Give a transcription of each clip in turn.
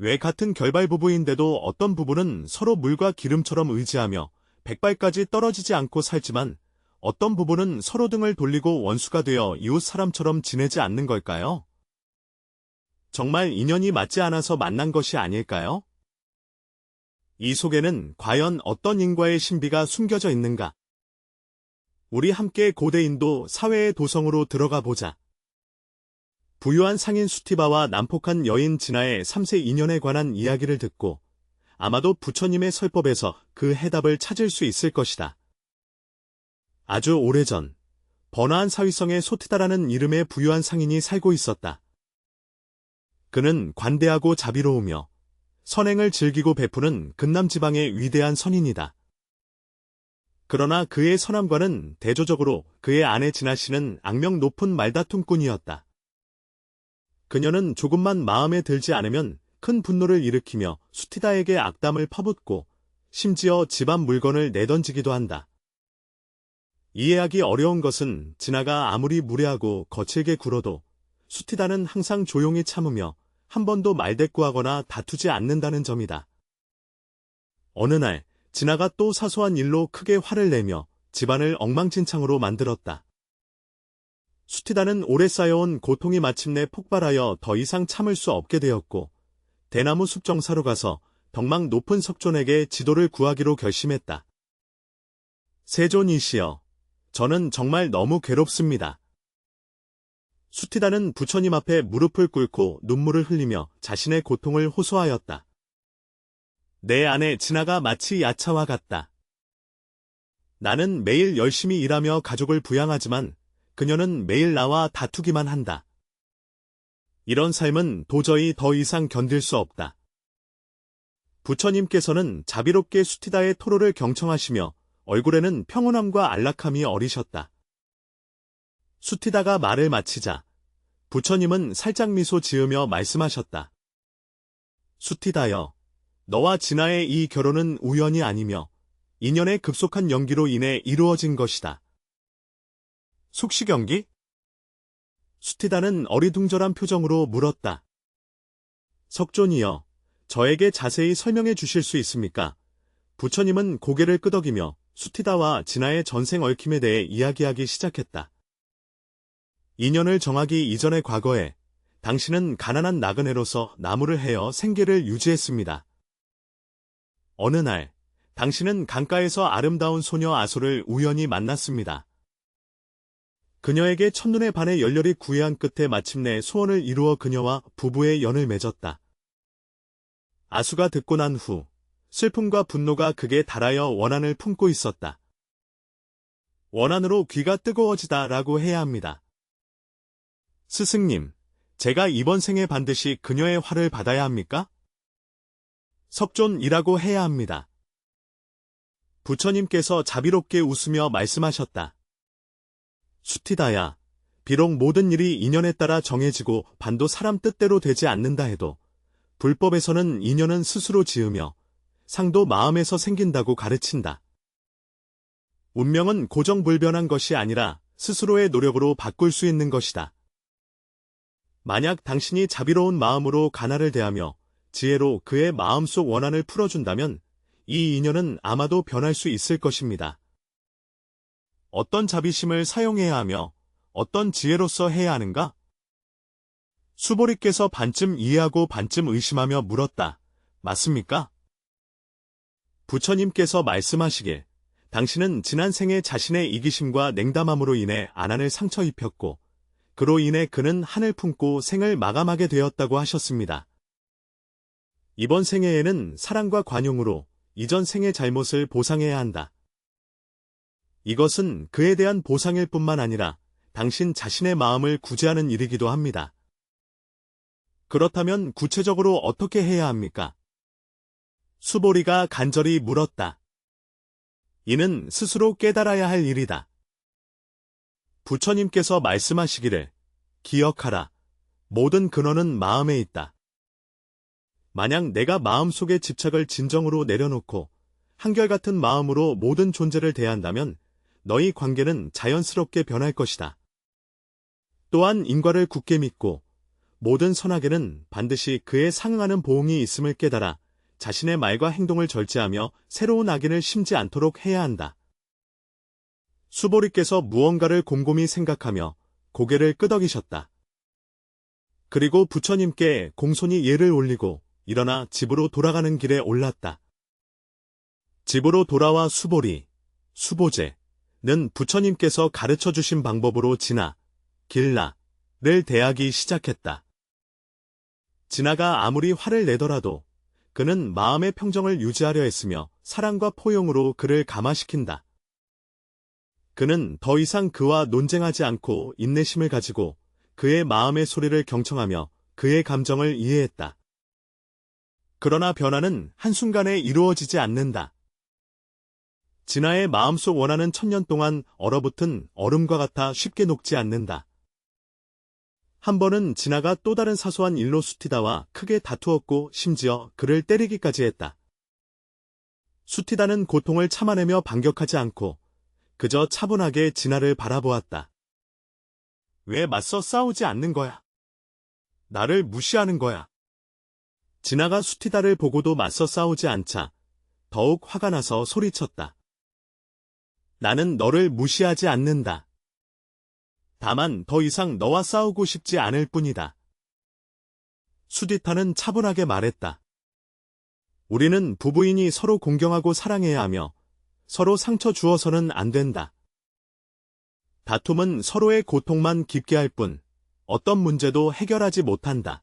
왜 같은 결발 부부인데도 어떤 부부는 서로 물과 기름처럼 의지하며 백발까지 떨어지지 않고 살지만 어떤 부부는 서로 등을 돌리고 원수가 되어 이웃 사람처럼 지내지 않는 걸까요? 정말 인연이 맞지 않아서 만난 것이 아닐까요? 이 속에는 과연 어떤 인과의 신비가 숨겨져 있는가? 우리 함께 고대 인도 사회의 도성으로 들어가 보자. 부유한 상인 수티바와 난폭한 여인 진아의 3세 인연에 관한 이야기를 듣고 아마도 부처님의 설법에서 그 해답을 찾을 수 있을 것이다. 아주 오래전, 번화한 사위성의 소티다라는 이름의 부유한 상인이 살고 있었다. 그는 관대하고 자비로우며 선행을 즐기고 베푸는 근남지방의 위대한 선인이다. 그러나 그의 선함과는 대조적으로 그의 아내 진아 씨는 악명 높은 말다툼꾼이었다. 그녀는 조금만 마음에 들지 않으면 큰 분노를 일으키며 수티다에게 악담을 퍼붓고 심지어 집안 물건을 내던지기도 한다. 이해하기 어려운 것은 진아가 아무리 무례하고 거칠게 굴어도 수티다는 항상 조용히 참으며 한 번도 말대꾸하거나 다투지 않는다는 점이다. 어느 날 진아가 또 사소한 일로 크게 화를 내며 집안을 엉망진창으로 만들었다. 수티다는 오래 쌓여온 고통이 마침내 폭발하여 더 이상 참을 수 없게 되었고 대나무 숲 정사로 가서 덕망 높은 석존에게 지도를 구하기로 결심했다. 세존이시여, 저는 정말 너무 괴롭습니다. 수티다는 부처님 앞에 무릎을 꿇고 눈물을 흘리며 자신의 고통을 호소하였다. 내 아내 진아가 마치 야차와 같다. 나는 매일 열심히 일하며 가족을 부양하지만 그녀는 매일 나와 다투기만 한다. 이런 삶은 도저히 더 이상 견딜 수 없다. 부처님께서는 자비롭게 수티다의 토로를 경청하시며 얼굴에는 평온함과 안락함이 어리셨다. 수티다가 말을 마치자 부처님은 살짝 미소 지으며 말씀하셨다. 수티다여, 너와 진아의 이 결혼은 우연이 아니며 인연의 급속한 연기로 인해 이루어진 것이다. 숙시경기? 수티다는 어리둥절한 표정으로 물었다. 석존이여, 저에게 자세히 설명해 주실 수 있습니까? 부처님은 고개를 끄덕이며 수티다와 진아의 전생 얽힘에 대해 이야기하기 시작했다. 인연을 정하기 이전의 과거에 당신은 가난한 나그네로서 나무를 헤어 생계를 유지했습니다. 어느 날, 당신은 강가에서 아름다운 소녀 아소를 우연히 만났습니다. 그녀에게 첫눈에 반해 열렬히 구애한 끝에 마침내 소원을 이루어 그녀와 부부의 연을 맺었다. 아수가 듣고 난 후 슬픔과 분노가 극에 달하여 원한을 품고 있었다. 원한으로 귀가 뜨거워지다라고 해야 합니다. 스승님, 제가 이번 생에 반드시 그녀의 화를 받아야 합니까? 석존이라고 해야 합니다. 부처님께서 자비롭게 웃으며 말씀하셨다. 수티다야, 비록 모든 일이 인연에 따라 정해지고 반도 사람 뜻대로 되지 않는다 해도 불법에서는 인연은 스스로 지으며 상도 마음에서 생긴다고 가르친다. 운명은 고정불변한 것이 아니라 스스로의 노력으로 바꿀 수 있는 것이다. 만약 당신이 자비로운 마음으로 가나를 대하며 지혜로 그의 마음속 원한을 풀어준다면 이 인연은 아마도 변할 수 있을 것입니다. 어떤 자비심을 사용해야 하며 어떤 지혜로서 해야 하는가? 수보리께서 반쯤 이해하고 반쯤 의심하며 물었다. 맞습니까? 부처님께서 말씀하시길, 당신은 지난 생에 자신의 이기심과 냉담함으로 인해 아난을 상처 입혔고 그로 인해 그는 한을 품고 생을 마감하게 되었다고 하셨습니다. 이번 생애에는 사랑과 관용으로 이전 생의 잘못을 보상해야 한다. 이것은 그에 대한 보상일 뿐만 아니라 당신 자신의 마음을 구제하는 일이기도 합니다. 그렇다면 구체적으로 어떻게 해야 합니까? 수보리가 간절히 물었다. 이는 스스로 깨달아야 할 일이다. 부처님께서 말씀하시기를, 기억하라. 모든 근원은 마음에 있다. 만약 내가 마음속의 집착을 진정으로 내려놓고 한결같은 마음으로 모든 존재를 대한다면 너희 관계는 자연스럽게 변할 것이다. 또한 인과를 굳게 믿고 모든 선악에는 반드시 그에 상응하는 보응이 있음을 깨달아 자신의 말과 행동을 절제하며 새로운 악인을 심지 않도록 해야 한다. 수보리께서 무언가를 곰곰이 생각하며 고개를 끄덕이셨다. 그리고 부처님께 공손히 예를 올리고 일어나 집으로 돌아가는 길에 올랐다. 집으로 돌아와 수보리, 수보제는 부처님께서 가르쳐 주신 방법으로 진아, 길라를 대하기 시작했다. 진아가 아무리 화를 내더라도 그는 마음의 평정을 유지하려 했으며 사랑과 포용으로 그를 감화시킨다. 그는 더 이상 그와 논쟁하지 않고 인내심을 가지고 그의 마음의 소리를 경청하며 그의 감정을 이해했다. 그러나 변화는 한순간에 이루어지지 않는다. 진아의 마음속 원한은 천년 동안 얼어붙은 얼음과 같아 쉽게 녹지 않는다. 한 번은 진아가 또 다른 사소한 일로 수티다와 크게 다투었고 심지어 그를 때리기까지 했다. 수티다는 고통을 참아내며 반격하지 않고 그저 차분하게 진아를 바라보았다. 왜 맞서 싸우지 않는 거야? 나를 무시하는 거야. 진아가 수티다를 보고도 맞서 싸우지 않자 더욱 화가 나서 소리쳤다. 나는 너를 무시하지 않는다. 다만 더 이상 너와 싸우고 싶지 않을 뿐이다. 수디타는 차분하게 말했다. 우리는 부부이니 서로 공경하고 사랑해야 하며 서로 상처 주어서는 안 된다. 다툼은 서로의 고통만 깊게 할 뿐 어떤 문제도 해결하지 못한다.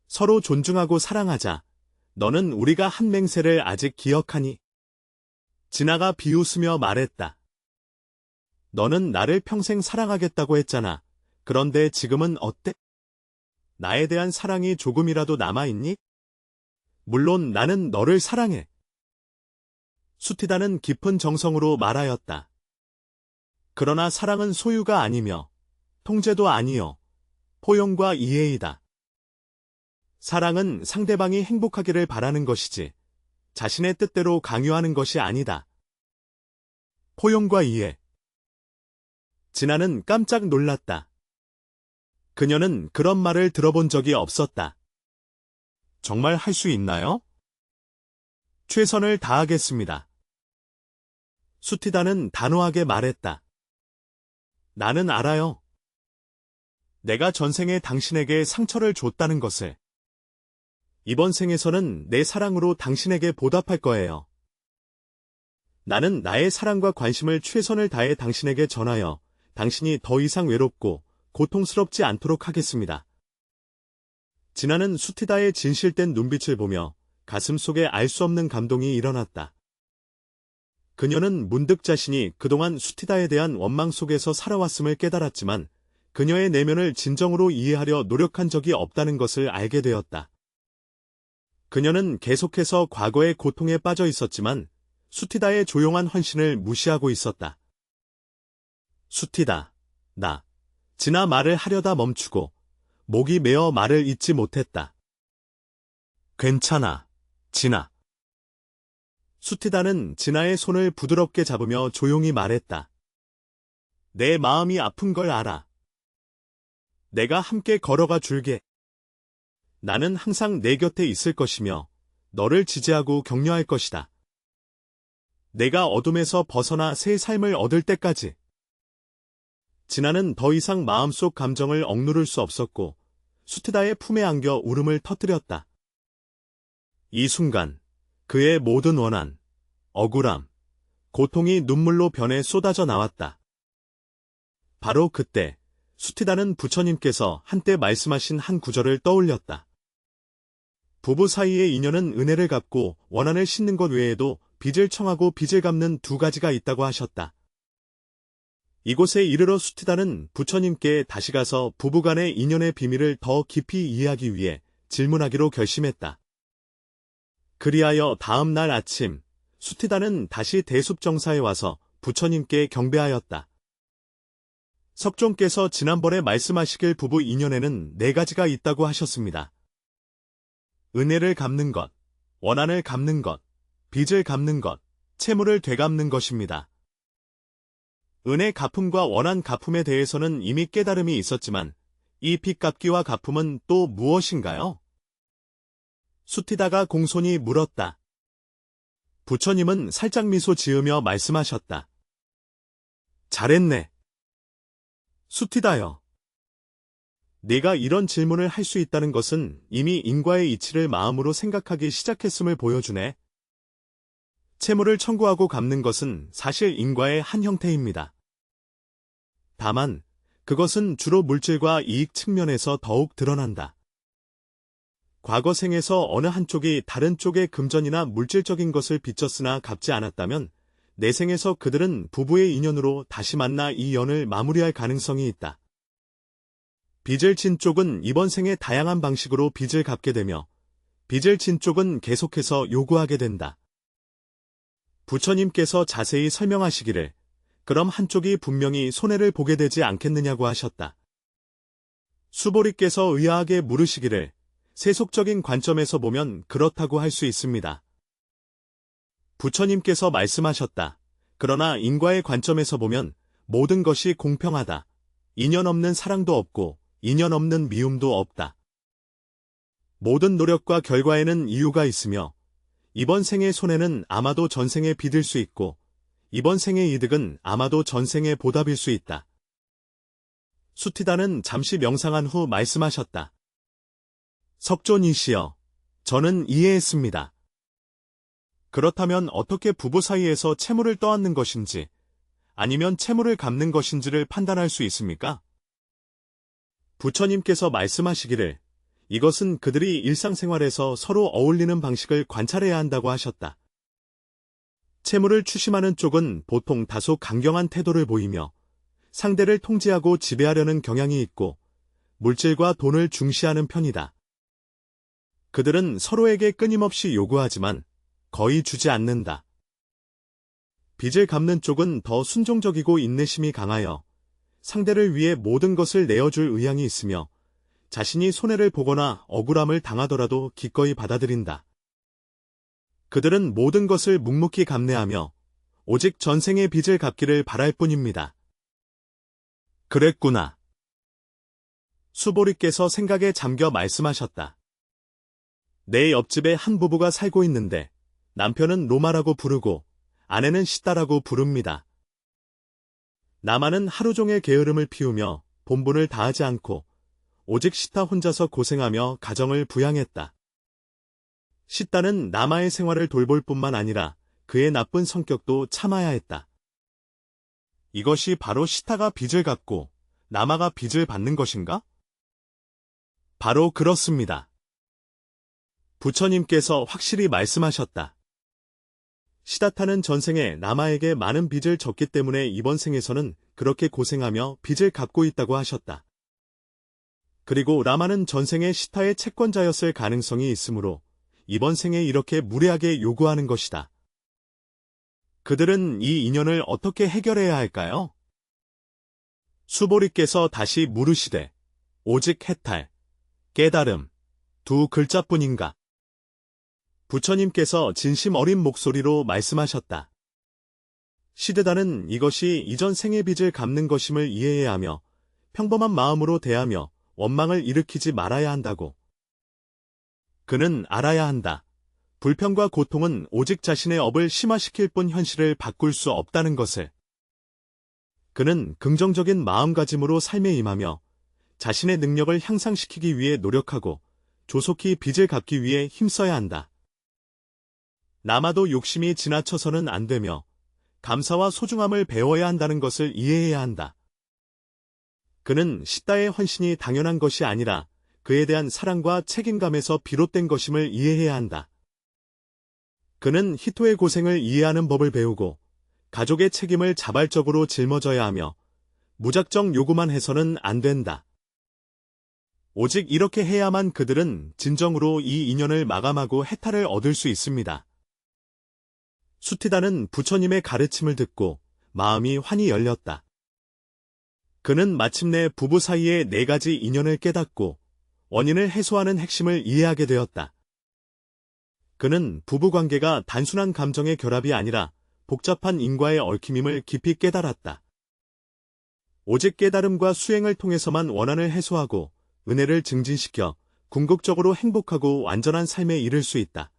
서로 존중하고 사랑하자. 너는 우리가 한 맹세를 아직 기억하니? 진아가 비웃으며 말했다. 너는 나를 평생 사랑하겠다고 했잖아. 그런데 지금은 어때? 나에 대한 사랑이 조금이라도 남아있니? 물론 나는 너를 사랑해. 수티다는 깊은 정성으로 말하였다. 그러나 사랑은 소유가 아니며 통제도 아니요. 포용과 이해이다. 사랑은 상대방이 행복하기를 바라는 것이지 자신의 뜻대로 강요하는 것이 아니다. 포용과 이해. 진아는 깜짝 놀랐다. 그녀는 그런 말을 들어본 적이 없었다. 정말 할 수 있나요? 최선을 다하겠습니다. 수티다는 단호하게 말했다. 나는 알아요. 내가 전생에 당신에게 상처를 줬다는 것을. 이번 생에서는 내 사랑으로 당신에게 보답할 거예요. 나는 나의 사랑과 관심을 최선을 다해 당신에게 전하여 당신이 더 이상 외롭고 고통스럽지 않도록 하겠습니다. 진아는 수티다의 진실된 눈빛을 보며 가슴 속에 알 수 없는 감동이 일어났다. 그녀는 문득 자신이 그동안 수티다에 대한 원망 속에서 살아왔음을 깨달았지만 그녀의 내면을 진정으로 이해하려 노력한 적이 없다는 것을 알게 되었다. 그녀는 계속해서 과거의 고통에 빠져 있었지만 수티다의 조용한 헌신을 무시하고 있었다. 수티다, 진아 말을 하려다 멈추고 목이 메어 말을 잇지 못했다. 괜찮아, 진아. 수티다는 진아의 손을 부드럽게 잡으며 조용히 말했다. 내 마음이 아픈 걸 알아. 내가 함께 걸어가 줄게. 나는 항상 내 곁에 있을 것이며 너를 지지하고 격려할 것이다. 내가 어둠에서 벗어나 새 삶을 얻을 때까지. 진아는 더 이상 마음속 감정을 억누를 수 없었고 수티다의 품에 안겨 울음을 터뜨렸다. 이 순간 그의 모든 원한, 억울함, 고통이 눈물로 변해 쏟아져 나왔다. 바로 그때 수티다는 부처님께서 한때 말씀하신 한 구절을 떠올렸다. 부부 사이의 인연은 은혜를 갚고 원한을 싣는 것 외에도 빚을 청하고 빚을 갚는 두 가지가 있다고 하셨다. 이곳에 이르러 수티다는 부처님께 다시 가서 부부간의 인연의 비밀을 더 깊이 이해하기 위해 질문하기로 결심했다. 그리하여 다음 날 아침 수티다는 다시 대숲정사에 와서 부처님께 경배하였다. 석종께서 지난번에 말씀하시길 부부 인연에는 4가지가 있다고 하셨습니다. 은혜를 갚는 것, 원한을 갚는 것, 빚을 갚는 것, 채무를 되갚는 것입니다. 은혜 갚음과 원한 갚음에 대해서는 이미 깨달음이 있었지만 이 빚 갚기와 갚음은 또 무엇인가요? 수티다가 공손히 물었다. 부처님은 살짝 미소 지으며 말씀하셨다. 잘했네. 수티다여. 네가 이런 질문을 할 수 있다는 것은 이미 인과의 이치를 마음으로 생각하기 시작했음을 보여주네. 채무를 청구하고 갚는 것은 사실 인과의 한 형태입니다. 다만 그것은 주로 물질과 이익 측면에서 더욱 드러난다. 과거 생에서 어느 한쪽이 다른 쪽의 금전이나 물질적인 것을 빚졌으나 갚지 않았다면 내 생에서 그들은 부부의 인연으로 다시 만나 이 연을 마무리할 가능성이 있다. 빚을 진 쪽은 이번 생에 다양한 방식으로 빚을 갚게 되며 빚을 진 쪽은 계속해서 요구하게 된다. 부처님께서 자세히 설명하시기를 그럼 한쪽이 분명히 손해를 보게 되지 않겠느냐고 하셨다. 수보리께서 의아하게 물으시기를 세속적인 관점에서 보면 그렇다고 할 수 있습니다. 부처님께서 말씀하셨다. 그러나 인과의 관점에서 보면 모든 것이 공평하다. 인연 없는 사랑도 없고 인연 없는 미움도 없다. 모든 노력과 결과에는 이유가 있으며 이번 생의 손해는 아마도 전생에 빚을 수 있고 이번 생의 이득은 아마도 전생의 보답일 수 있다. 수티다는 잠시 명상한 후 말씀하셨다. 석존이시여, 저는 이해했습니다. 그렇다면 어떻게 부부 사이에서 채무를 떠안는 것인지 아니면 채무를 갚는 것인지를 판단할 수 있습니까? 부처님께서 말씀하시기를 이것은 그들이 일상생활에서 서로 어울리는 방식을 관찰해야 한다고 하셨다. 채무를 추심하는 쪽은 보통 다소 강경한 태도를 보이며 상대를 통제하고 지배하려는 경향이 있고 물질과 돈을 중시하는 편이다. 그들은 서로에게 끊임없이 요구하지만 거의 주지 않는다. 빚을 갚는 쪽은 더 순종적이고 인내심이 강하여 상대를 위해 모든 것을 내어줄 의향이 있으며 자신이 손해를 보거나 억울함을 당하더라도 기꺼이 받아들인다. 그들은 모든 것을 묵묵히 감내하며 오직 전생의 빚을 갚기를 바랄 뿐입니다. 그랬구나. 수보리께서 생각에 잠겨 말씀하셨다. 내 옆집에 한 부부가 살고 있는데 남편은 로마라고 부르고 아내는 시따라고 부릅니다. 나만은 하루 종일 게으름을 피우며 본분을 다하지 않고 오직 시타 혼자서 고생하며 가정을 부양했다. 시따는 남아의 생활을 돌볼 뿐만 아니라 그의 나쁜 성격도 참아야 했다. 이것이 바로 시타가 빚을 갚고 남아가 빚을 받는 것인가? 바로 그렇습니다. 부처님께서 확실히 말씀하셨다. 시다타는 전생에 남아에게 많은 빚을 졌기 때문에 이번 생에서는 그렇게 고생하며 빚을 갚고 있다고 하셨다. 그리고 라마는 전생에 시타의 채권자였을 가능성이 있으므로 이번 생에 이렇게 무례하게 요구하는 것이다. 그들은 이 인연을 어떻게 해결해야 할까요? 수보리께서 다시 물으시되 오직 해탈, 깨달음 두 글자뿐인가? 부처님께서 진심 어린 목소리로 말씀하셨다. 시드다는 이것이 이전 생의 빚을 갚는 것임을 이해해야 하며 평범한 마음으로 대하며 원망을 일으키지 말아야 한다고. 그는 알아야 한다. 불평과 고통은 오직 자신의 업을 심화시킬 뿐 현실을 바꿀 수 없다는 것을. 그는 긍정적인 마음가짐으로 삶에 임하며 자신의 능력을 향상시키기 위해 노력하고 조속히 빚을 갚기 위해 힘써야 한다. 남아도 욕심이 지나쳐서는 안 되며 감사와 소중함을 배워야 한다는 것을 이해해야 한다. 그는 시따의 헌신이 당연한 것이 아니라 그에 대한 사랑과 책임감에서 비롯된 것임을 이해해야 한다. 그는 히토의 고생을 이해하는 법을 배우고 가족의 책임을 자발적으로 짊어져야 하며 무작정 요구만 해서는 안 된다. 오직 이렇게 해야만 그들은 진정으로 이 인연을 마감하고 해탈을 얻을 수 있습니다. 수티다는 부처님의 가르침을 듣고 마음이 환히 열렸다. 그는 마침내 부부 사이의 4가지 인연을 깨닫고 원인을 해소하는 핵심을 이해하게 되었다. 그는 부부관계가 단순한 감정의 결합이 아니라 복잡한 인과의 얽힘임을 깊이 깨달았다. 오직 깨달음과 수행을 통해서만 원한을 해소하고 은혜를 증진시켜 궁극적으로 행복하고 완전한 삶에 이를 수 있다.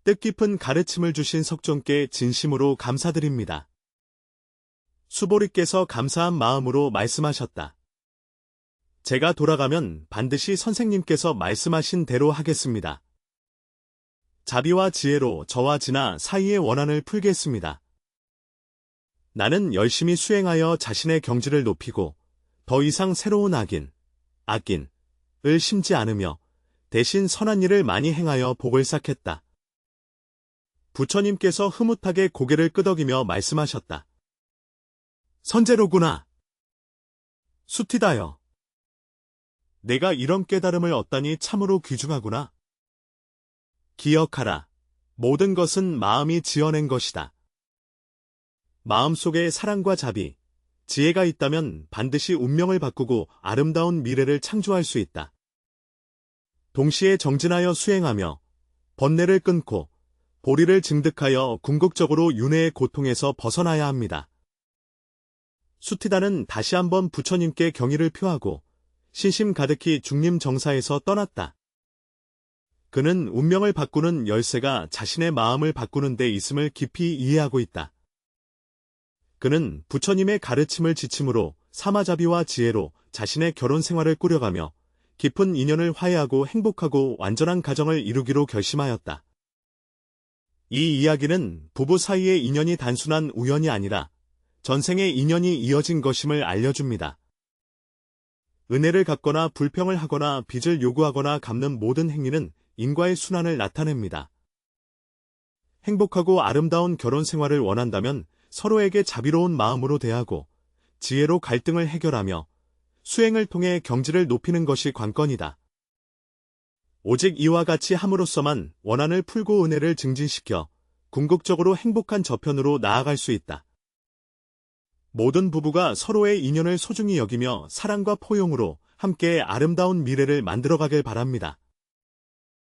뜻깊은 가르침을 주신 석종께 진심으로 감사드립니다. 수보리께서 감사한 마음으로 말씀하셨다. 제가 돌아가면 반드시 선생님께서 말씀하신 대로 하겠습니다. 자비와 지혜로 저와 진아 사이의 원한을 풀겠습니다. 나는 열심히 수행하여 자신의 경지를 높이고 더 이상 새로운 악인을 심지 않으며 대신 선한 일을 많이 행하여 복을 쌓겠다. 부처님께서 흐뭇하게 고개를 끄덕이며 말씀하셨다. 선제로구나. 수티다여. 내가 이런 깨달음을 얻다니 참으로 귀중하구나. 기억하라. 모든 것은 마음이 지어낸 것이다. 마음속에 사랑과 자비, 지혜가 있다면 반드시 운명을 바꾸고 아름다운 미래를 창조할 수 있다. 동시에 정진하여 수행하며 번뇌를 끊고 보리를 증득하여 궁극적으로 윤회의 고통에서 벗어나야 합니다. 수티다는 다시 한번 부처님께 경의를 표하고 신심 가득히 중림 정사에서 떠났다. 그는 운명을 바꾸는 열쇠가 자신의 마음을 바꾸는 데 있음을 깊이 이해하고 있다. 그는 부처님의 가르침을 지침으로 사마자비와 지혜로 자신의 결혼 생활을 꾸려가며 깊은 인연을 화해하고 행복하고 완전한 가정을 이루기로 결심하였다. 이 이야기는 부부 사이의 인연이 단순한 우연이 아니라 전생의 인연이 이어진 것임을 알려줍니다. 은혜를 갚거나 불평을 하거나 빚을 요구하거나 갚는 모든 행위는 인과의 순환을 나타냅니다. 행복하고 아름다운 결혼 생활을 원한다면 서로에게 자비로운 마음으로 대하고 지혜로 갈등을 해결하며 수행을 통해 경지를 높이는 것이 관건이다. 오직 이와 같이 함으로써만 원한을 풀고 은혜를 증진시켜 궁극적으로 행복한 저편으로 나아갈 수 있다. 모든 부부가 서로의 인연을 소중히 여기며 사랑과 포용으로 함께 아름다운 미래를 만들어가길 바랍니다.